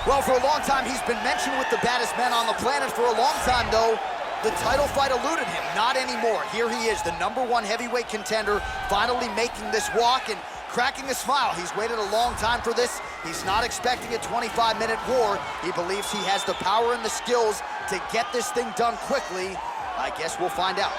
Well, for a long time, he's been mentioned with the baddest men on the planet. For a long time, though, the title fight eluded him. Not anymore. Here he is, the #1 heavyweight contender, finally making this walk and cracking a smile. He's waited a long time for this. He's not expecting a 25-minute war. He believes he has the power and the skills to get this thing done quickly. I guess we'll find out.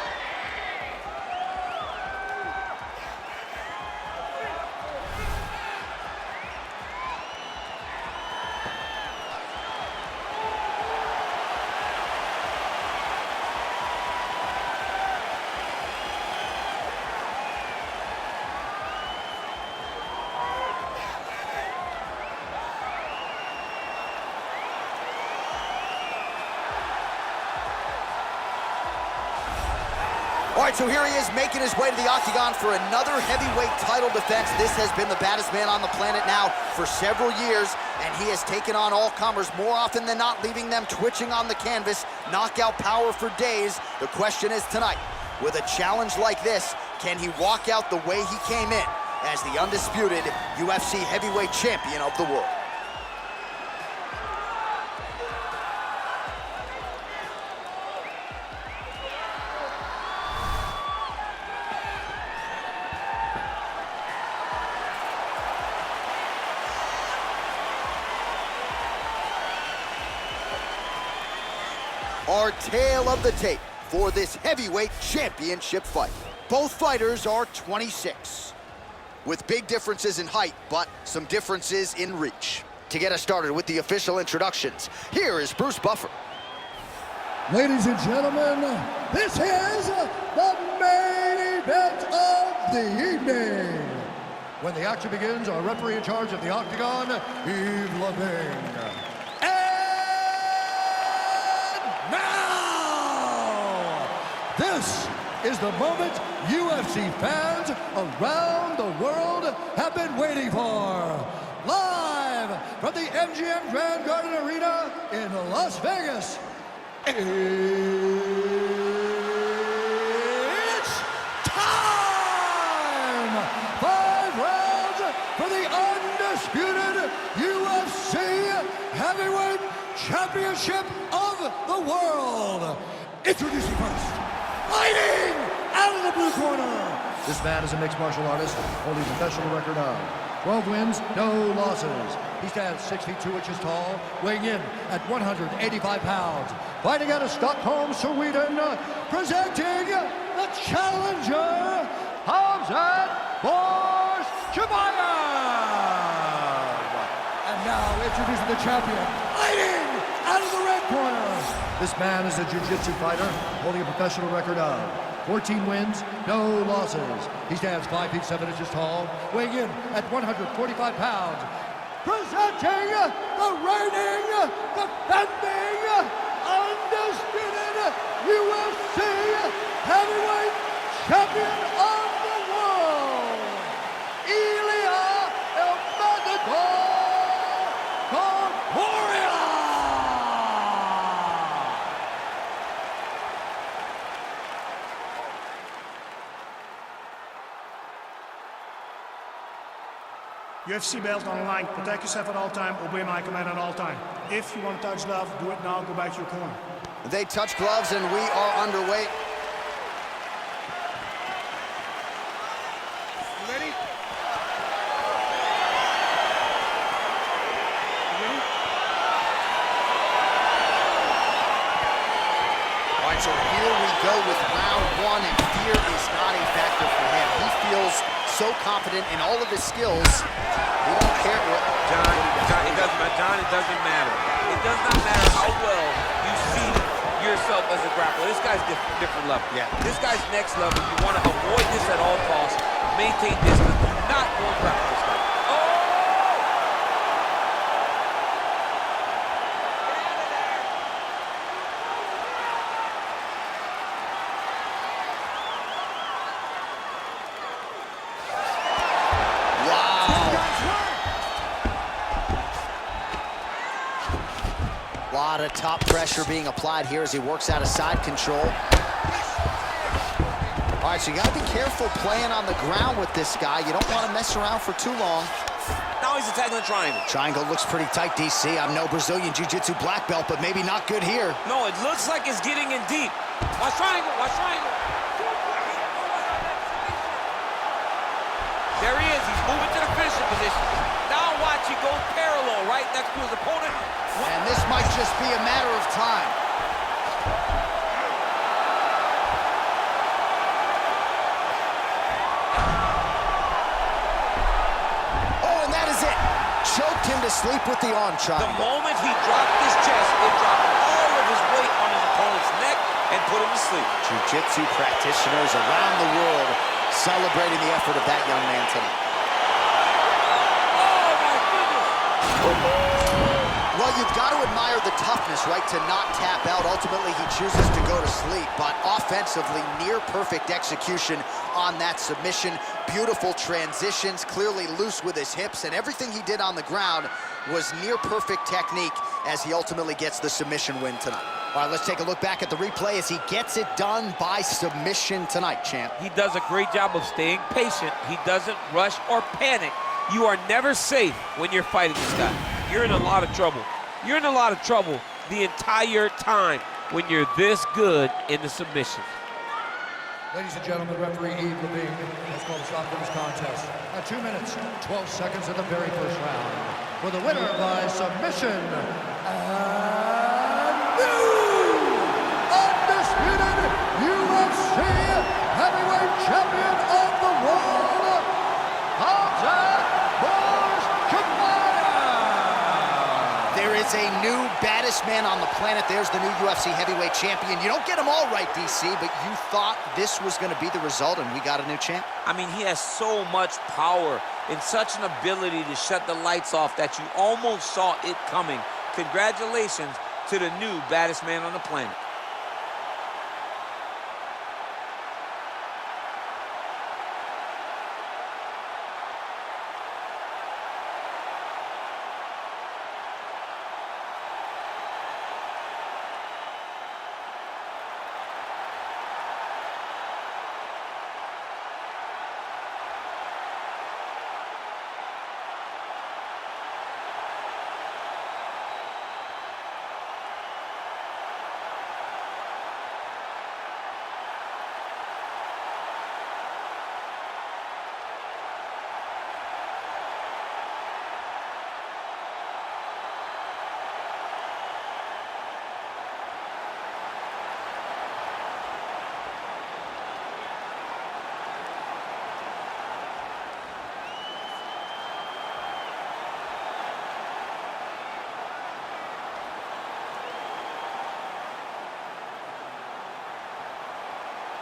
All right, so here he is making his way to the octagon for another heavyweight title defense. This has been the baddest man on the planet now for several years, and he has taken on all comers more often than not, leaving them twitching on the canvas, knockout power for days. The question is tonight, with a challenge like this, can he walk out the way he came in as the undisputed UFC heavyweight champion of the world? Our tale of the tape for this heavyweight championship fight. Both fighters are 26, with big differences in height, but some differences in reach. To get us started with the official introductions, here is Bruce Buffer. Ladies and gentlemen, this is the main event of the evening. When the action begins, our referee in charge of the octagon, Yves Lavigne. This is the moment UFC fans around the world have been waiting for. Live from the MGM Grand Garden Arena in Las Vegas, it's time! 5 rounds for the undisputed UFC Heavyweight Championship of the world. Introducing first, fighting out of the blue corner. This man is a mixed martial artist, holding a professional record of 12 wins, no losses. He stands 6 feet 2 inches tall, weighing in at 185 pounds. Fighting out of Stockholm, Sweden, presenting the challenger, Khamzat Chimaev. And now introducing the champion, fighting out of the red corner. This man is a jiu-jitsu fighter, holding a professional record of 14 wins, no losses. He stands 5 feet 7 inches tall, weighing in at 145 pounds. Presenting the reigning, defending, undisputed UFC heavyweight champion of the world, Ilia Topuria. UFC belt on the line. Protect yourself at all time. Obey my command at all time. If you want to touch gloves, do it now. Go back to your corner. They touch gloves and we are underway. Ready? All right, so here we go with round 1, and fear is not a factor for him. He feels so confident in all of his skills. He don't care what... John, it doesn't matter. It does not matter how well you see yourself as a grappler. This guy's different level. Yeah. This guy's next level. You want to avoid this at all costs. Maintain distance. Do not go and grapple this guy. A lot of top pressure being applied here as he works out of side control. All right, so you got to be careful playing on the ground with this guy. You don't want to mess around for too long. Now he's attacking the triangle. Triangle looks pretty tight, DC. I'm no Brazilian Jiu-Jitsu black belt, but maybe not good here. No, it looks like it's getting in deep. Watch triangle, watch triangle. There he is, he's moving to the finishing position. Now watch, he goes parallel right next to his opponent. And this might just be a matter of time. Oh, and that is it. Choked him to sleep with the arm triangle. The moment he dropped his chest, it dropped all of his weight on his opponent's neck and put him to sleep. Jiu-Jitsu practitioners around the world celebrating the effort of that young man tonight. Oh, my goodness! Well, you've got to admire the toughness, right, to not tap out. Ultimately, he chooses to go to sleep, but offensively, near-perfect execution on that submission. Beautiful transitions, clearly loose with his hips, and everything he did on the ground was near-perfect technique as he ultimately gets the submission win tonight. All right, let's take a look back at the replay as he gets it done by submission tonight, champ. He does a great job of staying patient. He doesn't rush or panic. You are never safe when you're fighting this guy. You're in a lot of trouble. You're in a lot of trouble the entire time when you're this good in the submissions. Ladies and gentlemen, referee Yves Levine has called a stop to this contest at 2 minutes, 12 seconds of the very first round. For the winner by submission, and new undisputed UFC heavyweight champion of the world, Khamzat Chimaev. There is a new baddest man on the planet. There's the new UFC heavyweight champion. You don't get them all right, DC, but you thought this was going to be the result, and we got a new champ. I mean, he has so much power and such an ability to shut the lights off that you almost saw it coming. Congratulations to the new baddest man on the planet.